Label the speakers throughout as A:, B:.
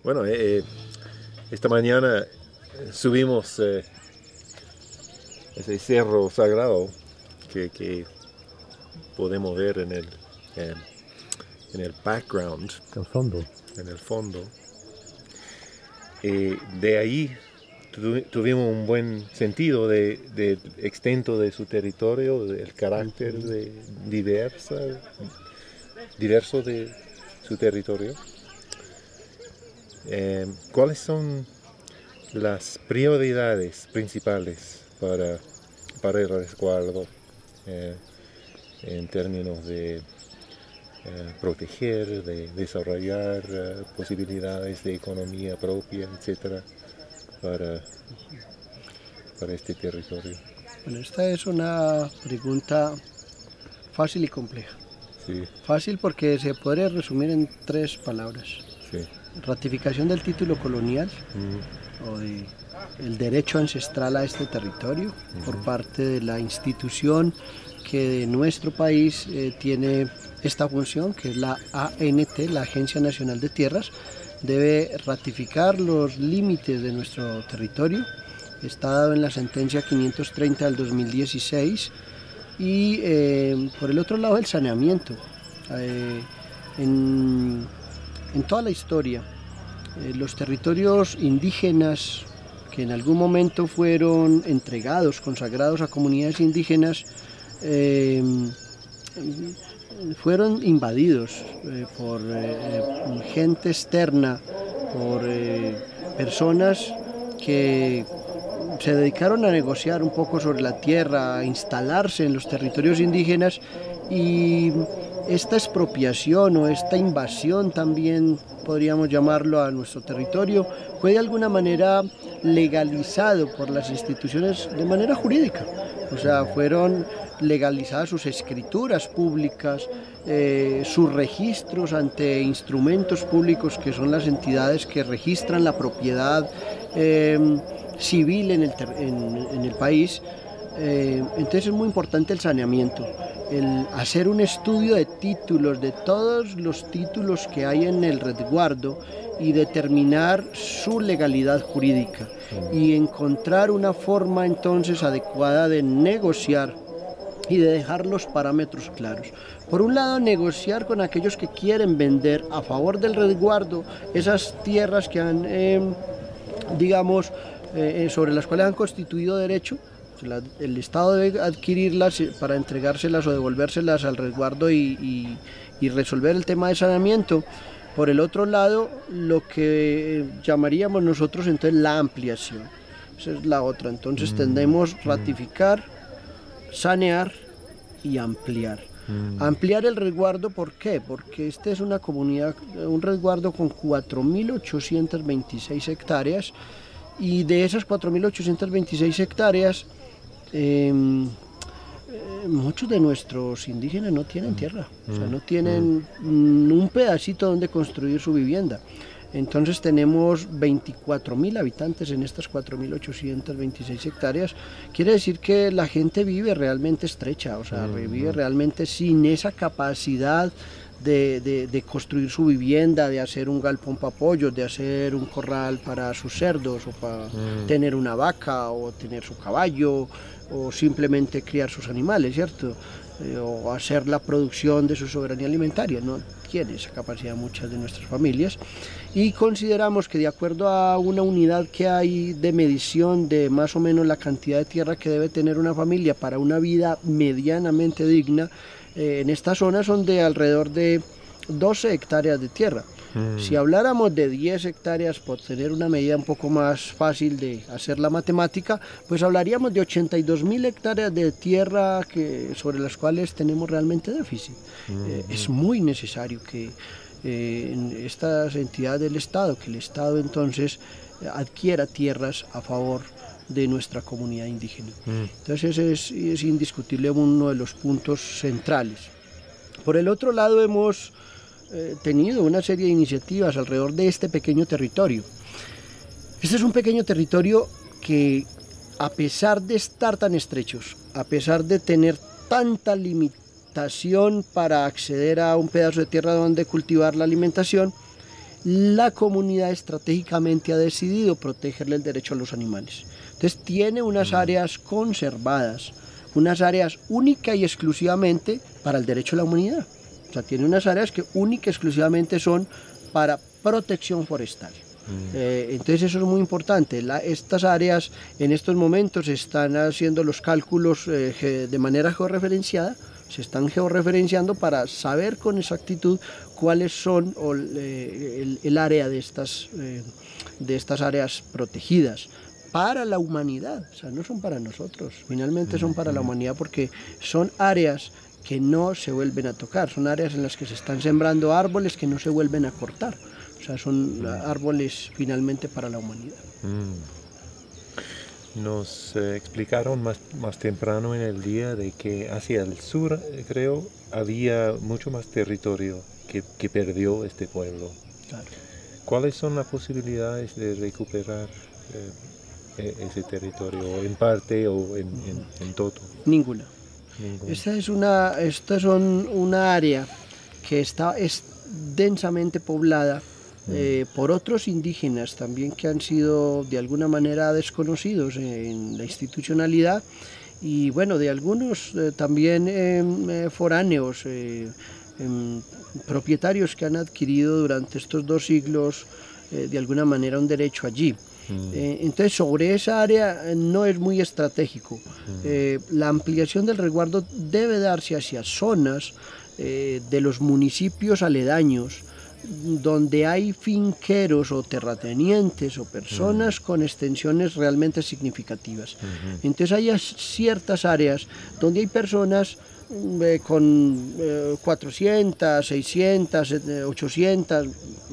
A: Bueno, esta mañana subimos ese cerro sagrado que podemos ver eh, en el background,
B: Al fondo.
A: en el fondo. De ahí tuvimos un buen sentido del extento de su territorio, del carácter diverso de su territorio. ¿Cuáles son las prioridades principales para el resguardo en términos de proteger, de desarrollar posibilidades de economía propia, etcétera, para este territorio?
C: Bueno, esta es una pregunta fácil y compleja.
A: Sí,
C: Fácil porque se podría resumir en 3 palabras.
A: sí.
C: Ratificación del título colonial o de el derecho ancestral a este territorio por parte de la institución que de nuestro país tiene esta función, que es la ANT, la Agencia Nacional de Tierras. Debe ratificar los límites de nuestro territorio. Está dado en la sentencia 530 del 2016. Y por el otro lado, el saneamiento. En toda la historia, los territorios indígenas que en algún momento fueron entregados, consagrados a comunidades indígenas, fueron invadidos por gente externa, por personas que se dedicaron a negociar un poco sobre la tierra, a instalarse en los territorios indígenas, y esta expropiación o esta invasión también podríamos llamarlo a nuestro territorio fue de alguna manera legalizado por las instituciones de manera jurídica. O sea, fueron legalizadas sus escrituras públicas, sus registros ante instrumentos públicos que son las entidades que registran la propiedad civil en el país. Entonces es muy importante el saneamiento, el hacer un estudio de títulos, de todos los títulos que hay en el resguardo y determinar su legalidad jurídica y encontrar una forma entonces adecuada de negociar y de dejar los parámetros claros. Por un lado, negociar con aquellos que quieren vender a favor del resguardo esas tierras que han, sobre las cuales han constituido derecho. El Estado debe adquirirlas para entregárselas o devolvérselas al resguardo y resolver el tema de saneamiento. Por el otro lado, lo que llamaríamos nosotros entonces la ampliación. Esa es la otra. Entonces tendemos ratificar, sanear y ampliar. Ampliar el resguardo, ¿por qué? Porque este es una comunidad, un resguardo con 4.826 hectáreas, y de esas 4.826 hectáreas, muchos de nuestros indígenas no tienen tierra, o sea, no tienen un pedacito donde construir su vivienda. Entonces tenemos 24.000 habitantes en estas 4.826 hectáreas. Quiere decir que la gente vive realmente estrecha, o sea, vive realmente sin esa capacidad de construir su vivienda, de hacer un galpón para pollos, de hacer un corral para sus cerdos, o para tener una vaca, o tener su caballo, o simplemente criar sus animales, ¿cierto? O hacer la producción de su soberanía alimentaria. No tiene esa capacidad muchas de nuestras familias, y consideramos que de acuerdo a una unidad que hay de medición de más o menos la cantidad de tierra que debe tener una familia para una vida medianamente digna, en esta zona son de alrededor de 12 hectáreas de tierra. Si habláramos de 10 hectáreas, por tener una medida un poco más fácil de hacer la matemática, pues hablaríamos de 82.000 hectáreas de tierra sobre las cuales tenemos realmente déficit. Es muy necesario que en estas entidades del Estado, que el Estado entonces adquiera tierras a favor de nuestra comunidad indígena. Entonces es indiscutible uno de los puntos centrales. Por el otro lado, hemos tenido una serie de iniciativas alrededor de este pequeño territorio. Este es un pequeño territorio que, a pesar de estar tan estrechos, a pesar de tener tanta limitación para acceder a un pedazo de tierra donde cultivar la alimentación, la comunidad estratégicamente ha decidido protegerle el derecho a los animales. Entonces tiene unas áreas conservadas, unas áreas única y exclusivamente para el derecho a la humanidad. O sea, tiene unas áreas que única y exclusivamente son para protección forestal. Entonces eso es muy importante. Estas áreas en estos momentos están haciendo los cálculos de manera georreferenciada, se están georreferenciando para saber con exactitud cuáles son el área de estas áreas protegidas para la humanidad. O sea, no son para nosotros, finalmente son para la humanidad, porque son áreas que no se vuelven a tocar, son áreas en las que se están sembrando árboles que no se vuelven a cortar. O sea, son árboles finalmente para la humanidad.
A: Nos explicaron más temprano en el día de que hacia el sur, creo, había mucho más territorio que perdió este pueblo.
C: Claro.
A: ¿Cuáles son las posibilidades de recuperar ese territorio en parte o en todo?
C: Ninguna. Esta es una área que es densamente poblada por otros indígenas también que han sido de alguna manera desconocidos en la institucionalidad, y bueno, de algunos también foráneos, propietarios que han adquirido durante estos 2 siglos de alguna manera un derecho allí. Entonces sobre esa área no es muy estratégico. La ampliación del resguardo debe darse hacia zonas de los municipios aledaños, donde hay finqueros o terratenientes o personas con extensiones realmente significativas. Entonces hay ciertas áreas donde hay personas con 400, 600, 800,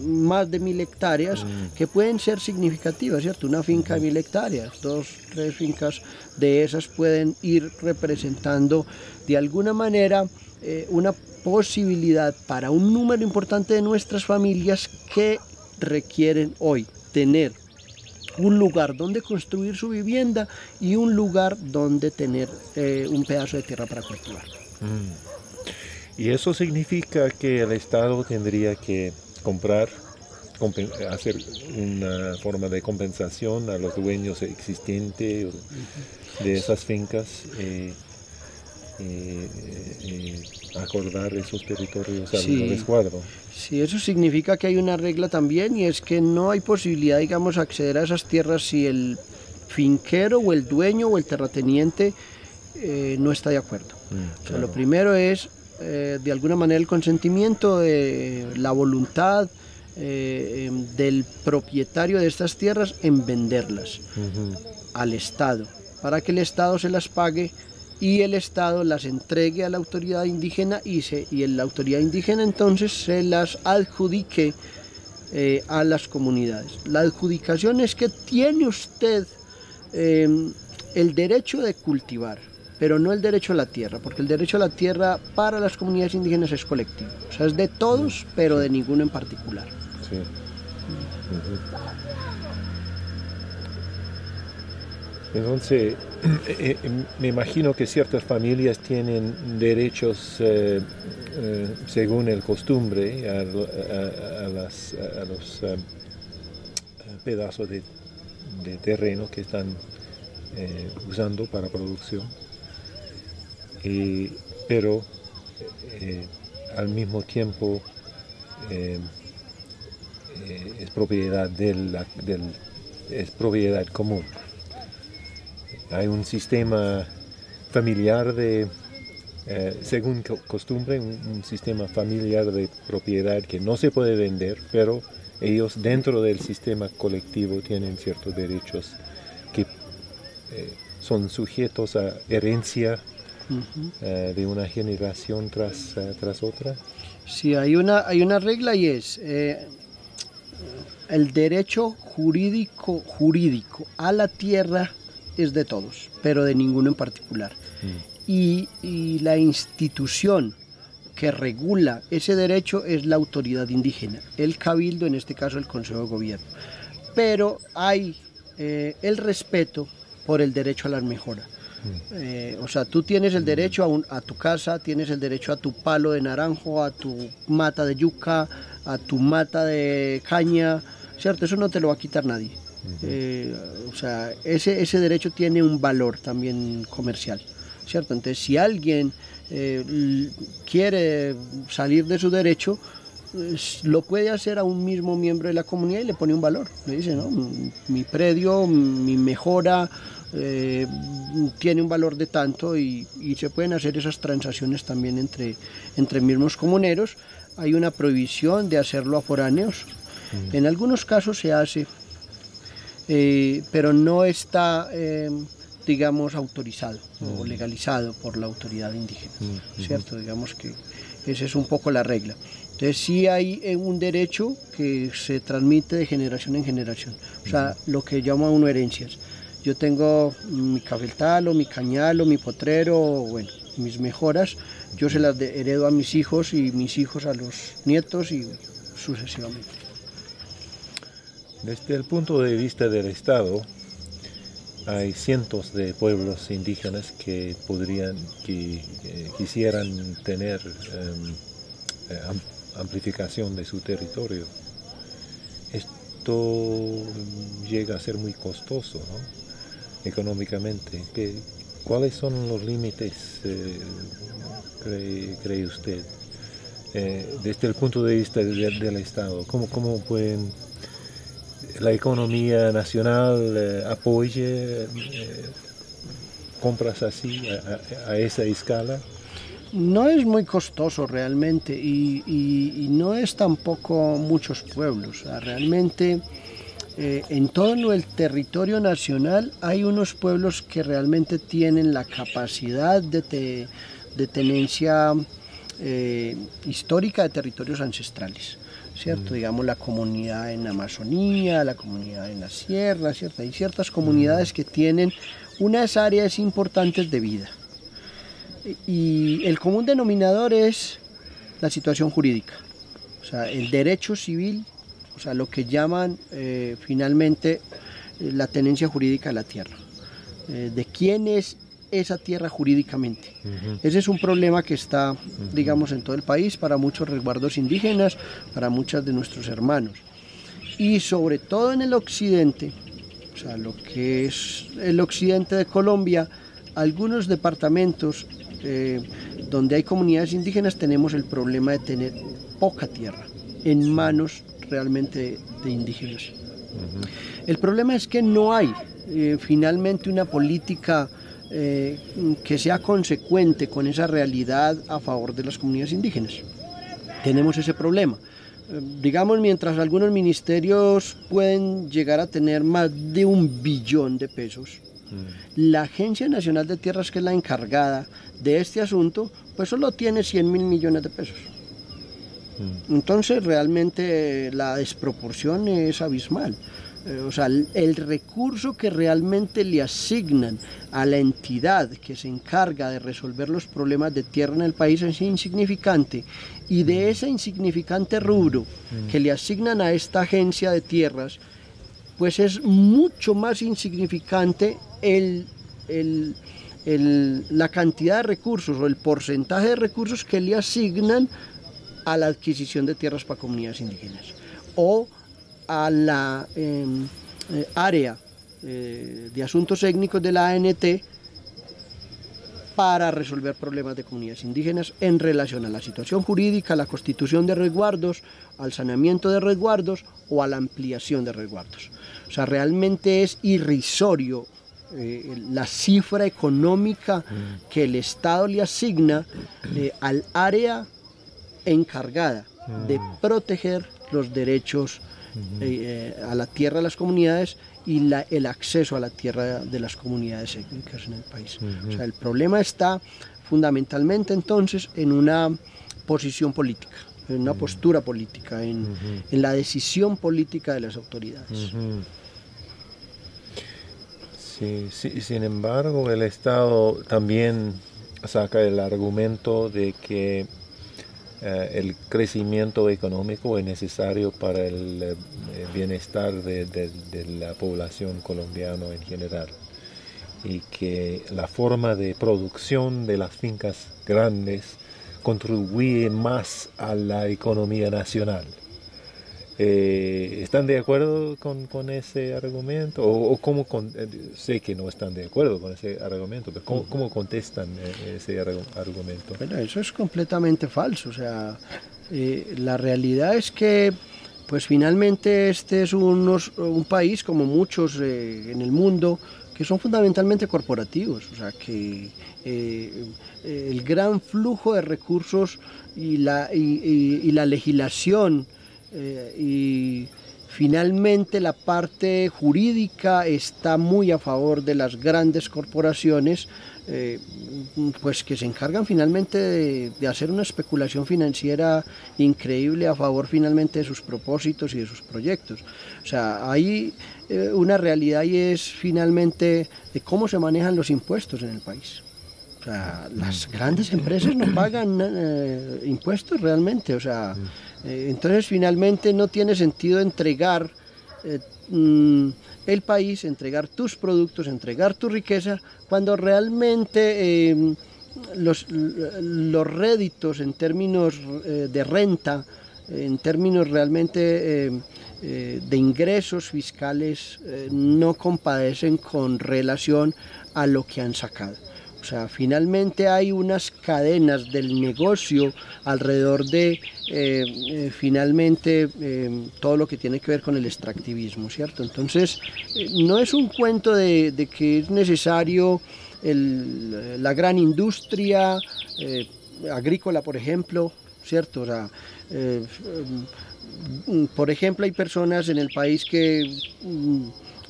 C: más de 1000 hectáreas que pueden ser significativas, ¿cierto? Una finca de 1000 hectáreas, 2, 3 fincas de esas pueden ir representando de alguna manera una posibilidad para un número importante de nuestras familias que requieren hoy tener un lugar donde construir su vivienda y un lugar donde tener un pedazo de tierra para cultivar.
A: Y eso significa que el Estado tendría que hacer una forma de compensación a los dueños existentes de esas fincas, acordar esos territorios al resguardo.
C: Sí, eso significa que hay una regla también, y es que no hay posibilidad, digamos, acceder a esas tierras si el finquero o el dueño o el terrateniente no está de acuerdo. O sea, lo primero es de alguna manera el consentimiento, la voluntad del propietario de estas tierras en venderlas al Estado, para que el Estado se las pague y el Estado las entregue a la autoridad indígena y la autoridad indígena entonces se las adjudique a las comunidades. La adjudicación es que tiene usted el derecho de cultivar, pero no el derecho a la tierra, porque el derecho a la tierra para las comunidades indígenas es colectivo, o sea, es de todos, pero de ninguno en particular.
A: Sí. Entonces, me imagino que ciertas familias tienen derechos según el costumbre a los pedazos de terreno que están usando para producción, pero al mismo tiempo es propiedad es propiedad común. Hay un sistema familiar según costumbre, un sistema familiar de propiedad que no se puede vender, pero ellos dentro del sistema colectivo tienen ciertos derechos que son sujetos a herencia de una generación tras otra.
C: Sí, hay una regla, y es el derecho jurídico a la tierra es de todos, pero de ninguno en particular. Y la institución que regula ese derecho es la autoridad indígena, el cabildo, en este caso el Consejo de Gobierno. Pero hay el respeto por el derecho a la mejora. O sea, tú tienes el derecho a tu casa, tienes el derecho a tu palo de naranjo, a tu mata de yuca, a tu mata de caña, ¿cierto? Eso no te lo va a quitar nadie. O sea, ese derecho tiene un valor también comercial, ¿cierto? Entonces, si alguien quiere salir de su derecho, lo puede hacer a un mismo miembro de la comunidad y le pone un valor. Le dice, no, mi predio, mi mejora tiene un valor de tanto y se pueden hacer esas transacciones también entre mismos comuneros. Hay una prohibición de hacerlo a foráneos. En algunos casos se hace, pero no está, digamos, autorizado o legalizado por la autoridad indígena, ¿cierto? Digamos que esa es un poco la regla. Entonces sí hay un derecho que se transmite de generación en generación, o sea, lo que llama uno herencias. Yo tengo mi cafetal o mi cañal o mi potrero, bueno, mis mejoras, yo se las heredo a mis hijos y mis hijos a los nietos y sucesivamente.
A: Desde el punto de vista del Estado, hay cientos de pueblos indígenas que quisieran tener amplificación de su territorio. Esto llega a ser muy costoso, ¿no? Económicamente. ¿Cuáles son los límites, cree usted, desde el punto de vista del Estado? ¿Cómo pueden la economía nacional apoye compras así a esa escala?
C: No es muy costoso realmente y no es tampoco muchos pueblos. O sea, realmente en todo el territorio nacional hay unos pueblos que realmente tienen la capacidad de tenencia histórica de territorios ancestrales, ¿cierto? Digamos la comunidad en Amazonía, la comunidad en la sierra, ¿cierto? Hay ciertas comunidades que tienen unas áreas importantes de vida. Y el común denominador es la situación jurídica, o sea, el derecho civil, o sea, lo que llaman finalmente la tenencia jurídica de la tierra. ¿De quién es esa tierra jurídicamente? Ese es un problema que está, digamos, en todo el país para muchos resguardos indígenas, para muchos de nuestros hermanos. Y sobre todo en el occidente, o sea, lo que es el occidente de Colombia, algunos departamentos donde hay comunidades indígenas tenemos el problema de tener poca tierra en manos realmente de indígenas. El problema es que no hay finalmente una política que sea consecuente con esa realidad a favor de las comunidades indígenas. Tenemos ese problema. Digamos, mientras algunos ministerios pueden llegar a tener más de 1 billón de pesos, la Agencia Nacional de Tierras, que es la encargada de este asunto, pues solo tiene 100.000 millones de pesos. Entonces realmente la desproporción es abismal. O sea, el recurso que realmente le asignan a la entidad que se encarga de resolver los problemas de tierra en el país es insignificante, y de ese insignificante rubro que le asignan a esta agencia de tierras, pues es mucho más insignificante la cantidad de recursos o el porcentaje de recursos que le asignan a la adquisición de tierras para comunidades indígenas o a la área de asuntos técnicos de la ANT para resolver problemas de comunidades indígenas en relación a la situación jurídica, a la constitución de resguardos, al saneamiento de resguardos o a la ampliación de resguardos. O sea, realmente es irrisorio la cifra económica que el Estado le asigna al área encargada de proteger los derechos a la tierra de las comunidades y el acceso a la tierra de las comunidades étnicas en el país. O sea, el problema está fundamentalmente entonces en una posición política, en una postura política, en la decisión política de las autoridades.
A: Sí, sin embargo, el Estado también saca el argumento de que el crecimiento económico es necesario para el bienestar de la población colombiana en general. y que la forma de producción de las fincas grandes contribuye más a la economía nacional. ¿Están de acuerdo con ese argumento? ¿O cómo sé que no están de acuerdo con ese argumento, pero cómo contestan ese argumento?
C: Bueno, eso es completamente falso. O sea, la realidad es que, pues finalmente este es un país, como muchos en el mundo, que son fundamentalmente corporativos. O sea, que el gran flujo de recursos y la legislación y finalmente la parte jurídica está muy a favor de las grandes corporaciones, pues que se encargan finalmente de hacer una especulación financiera increíble a favor finalmente de sus propósitos y de sus proyectos. O sea, hay una realidad y es finalmente de cómo se manejan los impuestos en el país. O sea, las grandes empresas no pagan impuestos realmente. O sea, entonces finalmente no tiene sentido entregar el país, entregar tus productos, entregar tu riqueza, cuando realmente los réditos en términos de renta, en términos realmente de ingresos fiscales, no compadecen con relación a lo que han sacado. O sea, finalmente hay unas cadenas del negocio alrededor de finalmente todo lo que tiene que ver con el extractivismo, ¿cierto? Entonces, no es un cuento de que es necesario la gran industria agrícola, por ejemplo, ¿cierto? O sea, por ejemplo, hay personas en el país que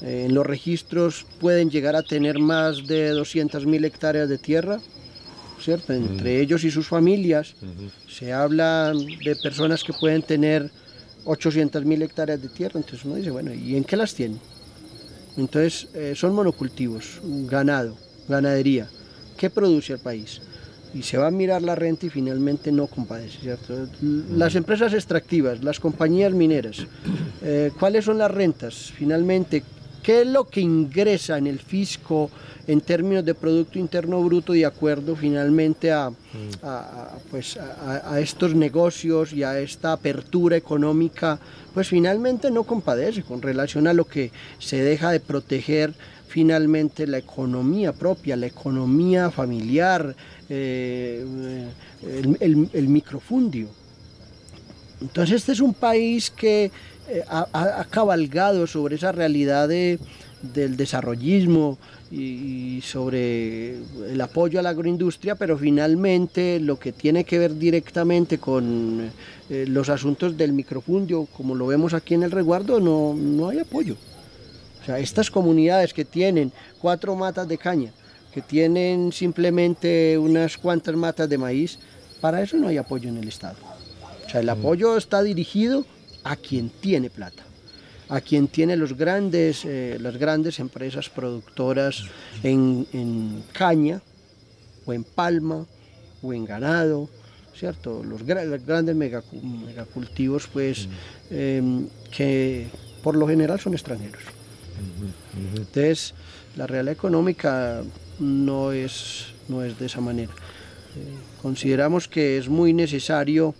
C: en los registros pueden llegar a tener más de 200.000 hectáreas de tierra, ¿cierto? Entre ellos y sus familias. Se habla de personas que pueden tener 800.000 hectáreas de tierra. Entonces uno dice, bueno, ¿y en qué las tienen? Entonces son monocultivos, ganado, ganadería. ¿Qué produce el país? Y se va a mirar la renta y finalmente no compadece, ¿cierto? Las empresas extractivas, las compañías mineras, ¿cuáles son las rentas? Finalmente, ¿qué es lo que ingresa en el fisco en términos de Producto Interno Bruto de acuerdo finalmente a estos negocios y a esta apertura económica? Pues finalmente no compadece con relación a lo que se deja de proteger finalmente la economía propia, la economía familiar, el microfundio. Entonces este es un país que ha cabalgado sobre esa realidad del desarrollismo y sobre el apoyo a la agroindustria, pero finalmente lo que tiene que ver directamente con los asuntos del microfundio, como lo vemos aquí en el resguardo, no hay apoyo. O sea, estas comunidades que tienen 4 matas de caña, que tienen simplemente unas cuantas matas de maíz, para eso no hay apoyo en el Estado. O sea, el apoyo está dirigido a quien tiene plata, a quien tiene las grandes empresas productoras en caña, o en palma, o en ganado, ¿cierto? Los grandes megacultivos, pues, que por lo general son extranjeros. Entonces, la realidad económica no es de esa manera. Consideramos que es muy necesario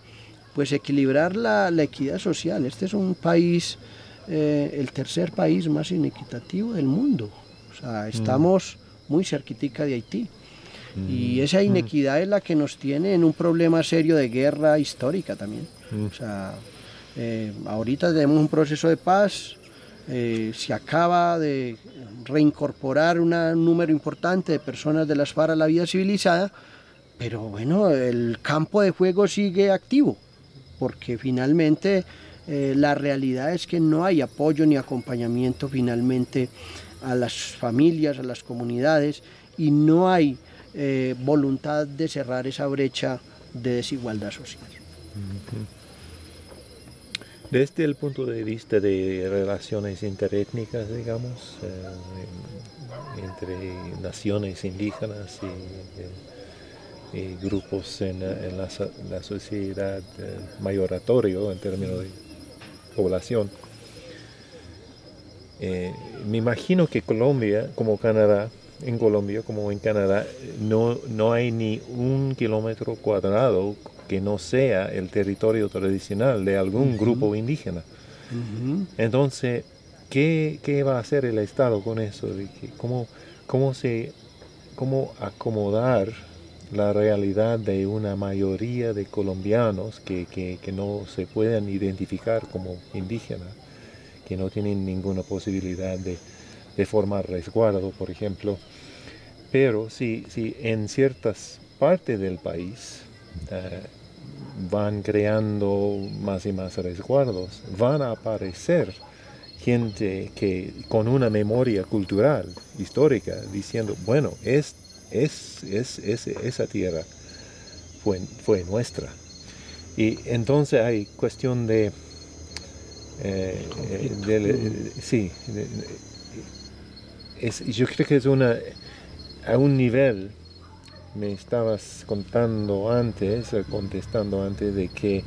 C: pues equilibrar la equidad social. Este es un país, el tercer país más inequitativo del mundo. O sea, estamos muy cerquitica de Haití. Y esa inequidad es la que nos tiene en un problema serio de guerra histórica también. O sea, ahorita tenemos un proceso de paz. Se acaba de reincorporar un número importante de personas de las FARC a la vida civilizada, pero bueno, el campo de juego sigue activo, porque finalmente la realidad es que no hay apoyo ni acompañamiento finalmente a las familias, a las comunidades, y no hay voluntad de cerrar esa brecha de desigualdad social.
A: Desde el punto de vista de relaciones interétnicas, digamos, entre naciones indígenas y grupos en la sociedad mayoritario en términos de población, me imagino que Colombia, como Canadá, en Colombia como en Canadá, no hay ni 1 kilómetro cuadrado que no sea el territorio tradicional de algún grupo indígena. Entonces, ¿qué va a hacer el Estado con eso? ¿Cómo acomodar la realidad de una mayoría de colombianos que no se pueden identificar como indígenas, que no tienen ninguna posibilidad de formar resguardo, por ejemplo? Pero si en ciertas partes del país van creando más y más resguardos, van a aparecer gente que con una memoria cultural, histórica, diciendo, bueno, esa tierra fue nuestra. Y entonces hay cuestión sí, yo creo que es a un nivel, me estabas contando antes, contestando antes, de que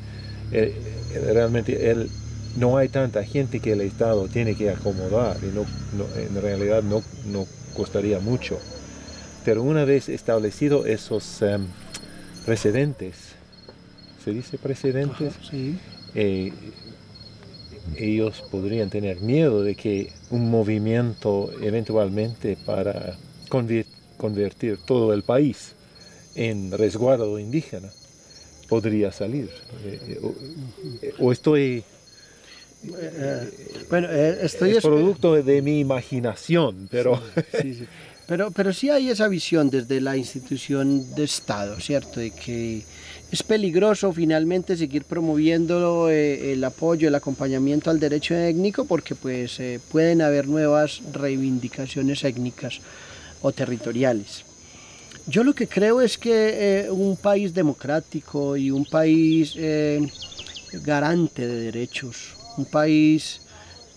A: realmente no hay tanta gente que el Estado tiene que acomodar, y en realidad no costaría mucho. Pero una vez establecido esos precedentes, ¿se dice precedentes?
C: Ajá, sí.
A: Ellos podrían tener miedo de que un movimiento eventualmente para convertir todo el país en resguardo indígena podría salir. O estoy...
C: Bueno, estoy...
A: Es producto de mi imaginación, pero...
C: Sí, sí. Pero sí hay esa visión desde la institución de Estado, ¿cierto? De que es peligroso finalmente seguir promoviendo el apoyo, el acompañamiento al derecho étnico, porque pues pueden haber nuevas reivindicaciones étnicas o territoriales. Yo lo que creo es que un país democrático y un país garante de derechos, un país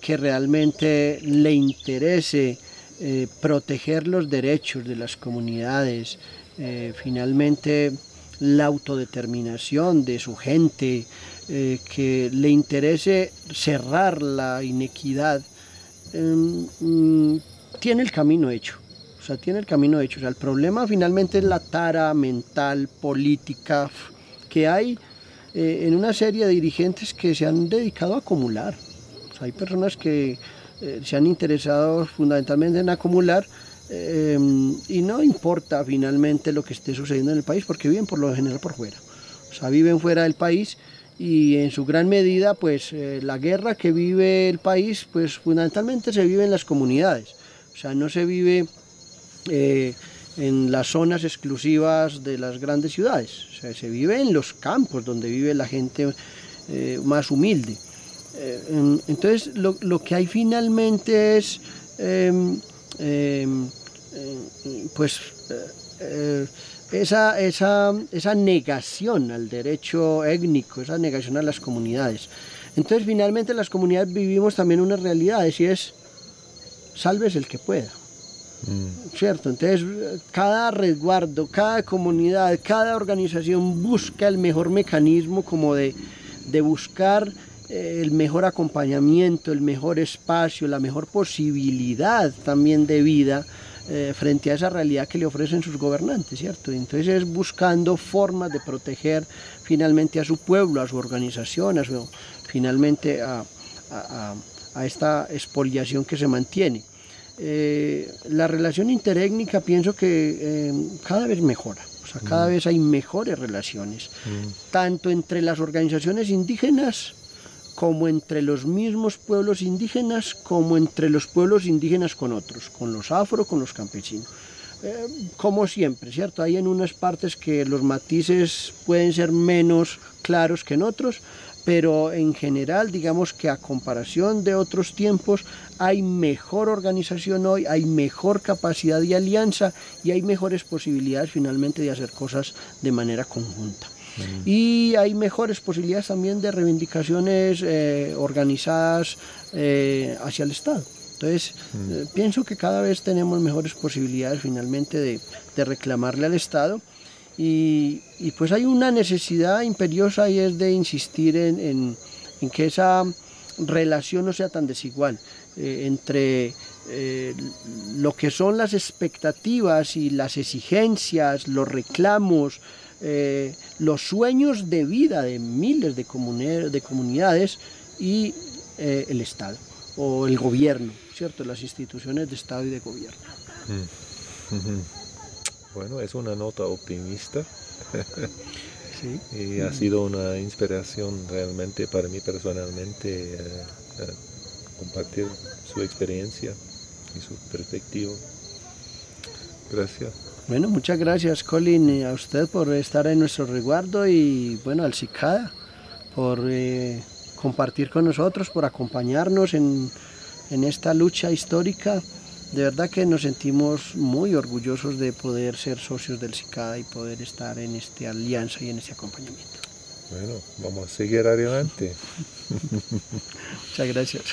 C: que realmente le interese proteger los derechos de las comunidades, finalmente la autodeterminación de su gente, que le interese cerrar la inequidad, tiene el camino hecho. O sea, tiene el camino hecho. O sea, el problema finalmente es la tara mental, política que hay en una serie de dirigentes que se han dedicado a acumular. O sea, hay personas que se han interesado fundamentalmente en acumular y no importa finalmente lo que esté sucediendo en el país, porque viven por lo general por fuera. O sea, viven fuera del país y en su gran medida pues la guerra que vive el país pues fundamentalmente se vive en las comunidades. O sea, no se vive en las zonas exclusivas de las grandes ciudades. O sea, se vive en los campos donde vive la gente más humilde. Entonces lo que hay finalmente es pues esa negación al derecho étnico, esa negación a las comunidades. Entonces finalmente las comunidades vivimos también unas realidades y es sálvese el que pueda. ¿Cierto? Entonces cada resguardo, cada comunidad, cada organización busca el mejor mecanismo como de buscar el mejor acompañamiento, el mejor espacio, la mejor posibilidad también de vida frente a esa realidad que le ofrecen sus gobernantes, ¿cierto? Entonces es buscando formas de proteger finalmente a su pueblo, a su organización, finalmente a esta expoliación que se mantiene. La relación interétnica pienso que cada vez mejora, o sea, cada vez hay mejores relaciones, tanto entre las organizaciones indígenas como entre los mismos pueblos indígenas, como entre los pueblos indígenas con otros, con los afro, con los campesinos. Como siempre, ¿cierto? Hay en unas partes que los matices pueden ser menos claros que en otros, pero en general, digamos que a comparación de otros tiempos, hay mejor organización hoy, hay mejor capacidad de alianza y hay mejores posibilidades finalmente de hacer cosas de manera conjunta. Y hay mejores posibilidades también de reivindicaciones organizadas hacia el Estado. Entonces, pienso que cada vez tenemos mejores posibilidades finalmente de reclamarle al Estado y pues hay una necesidad imperiosa y es de insistir en que esa relación no sea tan desigual entre lo que son las expectativas y las exigencias, los reclamos, los sueños de vida de miles de comunidades y el Estado o el gobierno, ¿cierto? Las instituciones de Estado y de gobierno.
A: Bueno, es una nota optimista.
C: Sí.
A: Y ha sido una inspiración realmente para mí personalmente compartir su experiencia y su perspectiva. Gracias.
C: Bueno, muchas gracias, Colin, a usted por estar en nuestro resguardo y bueno, al CICADA por compartir con nosotros, por acompañarnos en esta lucha histórica. De verdad que nos sentimos muy orgullosos de poder ser socios del CICADA y poder estar en esta alianza y en este acompañamiento.
A: Bueno, vamos a seguir adelante.
C: Muchas gracias.